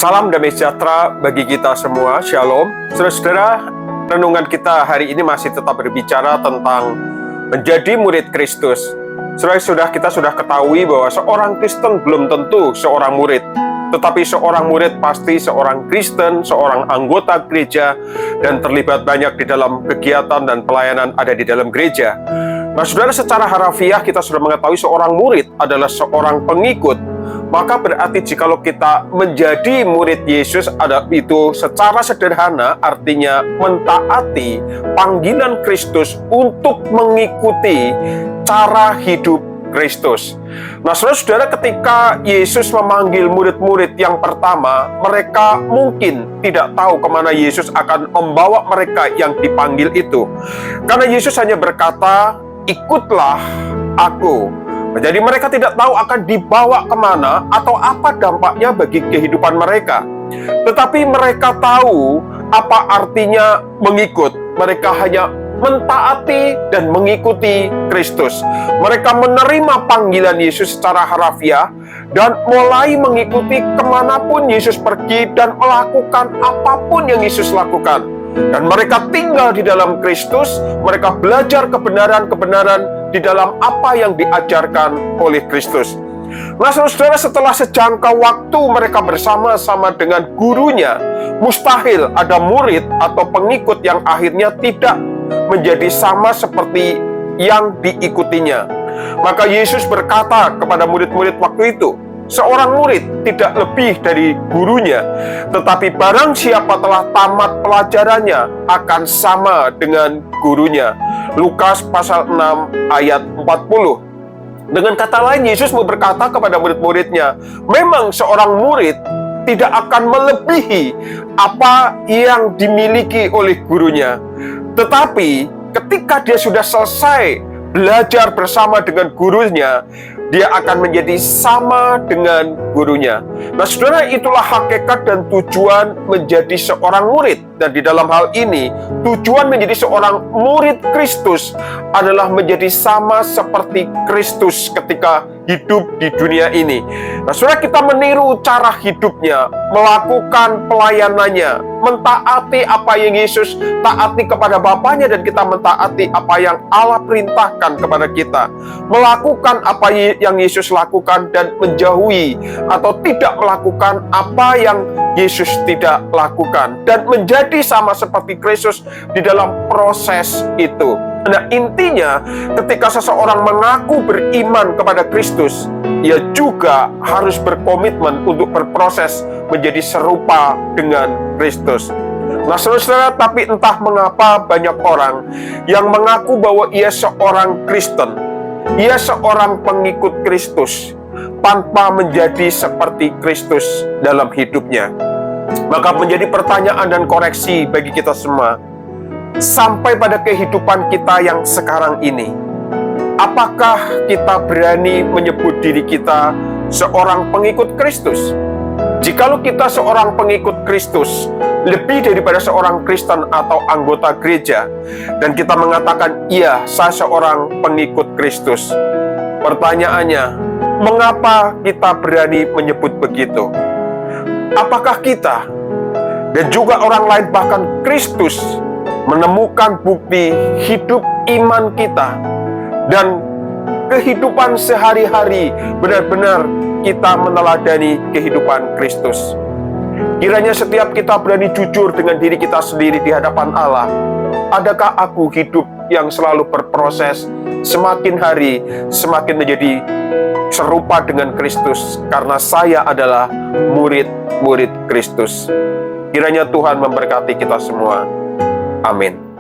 Salam damai sejahtera bagi kita semua, Shalom. Saudara-saudara, renungan kita hari ini masih tetap berbicara tentang menjadi murid Kristus. Saudara, kita sudah ketahui bahwa seorang Kristen belum tentu seorang murid, tetapi seorang murid pasti seorang Kristen, seorang anggota gereja, dan terlibat banyak di dalam kegiatan dan pelayanan ada di dalam gereja. Nah, saudara, secara harafiah kita sudah mengetahui seorang murid adalah seorang pengikut. Maka berarti jikalau kita menjadi murid Yesus, itu secara sederhana artinya mentaati panggilan Kristus untuk mengikuti cara hidup Kristus. Nah, saudara-saudara, ketika Yesus memanggil murid-murid yang pertama, mereka mungkin tidak tahu kemana Yesus akan membawa mereka yang dipanggil itu. Karena Yesus hanya berkata, "Ikutlah aku." Jadi mereka tidak tahu akan dibawa kemana atau apa dampaknya bagi kehidupan mereka. Tetapi mereka tahu apa artinya mengikut. Mereka hanya mentaati dan mengikuti Kristus. Mereka menerima panggilan Yesus secara harafiah dan mulai mengikuti kemanapun Yesus pergi dan melakukan apapun yang Yesus lakukan. Dan mereka tinggal di dalam Kristus, mereka belajar kebenaran-kebenaran di dalam apa yang diajarkan oleh Kristus. Nah, saudara, setelah sejangka waktu mereka bersama-sama dengan gurunya, mustahil ada murid atau pengikut yang akhirnya tidak menjadi sama seperti yang diikutinya. Maka Yesus berkata kepada murid-murid waktu itu, seorang murid tidak lebih dari gurunya, tetapi barang siapa telah tamat pelajarannya akan sama dengan gurunya. Lukas pasal 6 ayat 40. Dengan kata lain, Yesus mau berkata kepada murid-muridnya, memang seorang murid tidak akan melebihi apa yang dimiliki oleh gurunya. Tetapi ketika dia sudah selesai belajar bersama dengan gurunya, dia akan menjadi sama dengan gurunya. Nah, saudara, itulah hakikat dan tujuan menjadi seorang murid. Dan di dalam hal ini, tujuan menjadi seorang murid Kristus adalah menjadi sama seperti Kristus ketika hidup di dunia ini. Nah, saudara, kita meniru cara hidupnya, melakukan pelayanannya, mentaati apa yang Yesus taati kepada Bapaknya, dan kita mentaati apa yang Allah perintahkan kepada kita. Melakukan apa yang Yesus lakukan dan menjauhi atau tidak melakukan apa yang Yesus tidak lakukan, dan menjadi sama seperti Kristus di dalam proses itu. Nah, intinya ketika seseorang mengaku beriman kepada Kristus, ia juga harus berkomitmen untuk berproses menjadi serupa dengan Kristus. Nah, saudara, tapi entah mengapa banyak orang yang mengaku bahwa ia seorang Kristen, ia seorang pengikut Kristus, tanpa menjadi seperti Kristus dalam hidupnya. Maka menjadi pertanyaan dan koreksi bagi kita semua, sampai pada kehidupan kita yang sekarang ini, apakah kita berani menyebut diri kita seorang pengikut Kristus? Jikalau kita seorang pengikut Kristus, lebih daripada seorang Kristen atau anggota gereja, dan kita mengatakan, iya, saya seorang pengikut Kristus. Pertanyaannya, mengapa kita berani menyebut begitu? Apakah kita dan juga orang lain, bahkan Kristus, menemukan bukti hidup iman kita dan kehidupan sehari-hari benar-benar kita meneladani kehidupan Kristus? Kiranya setiap kita berani jujur dengan diri kita sendiri di hadapan Allah. Adakah aku hidup yang selalu berproses, semakin hari semakin menjadi serupa dengan Kristus, karena saya adalah murid-murid Kristus? Kiranya Tuhan memberkati kita semua. Amin.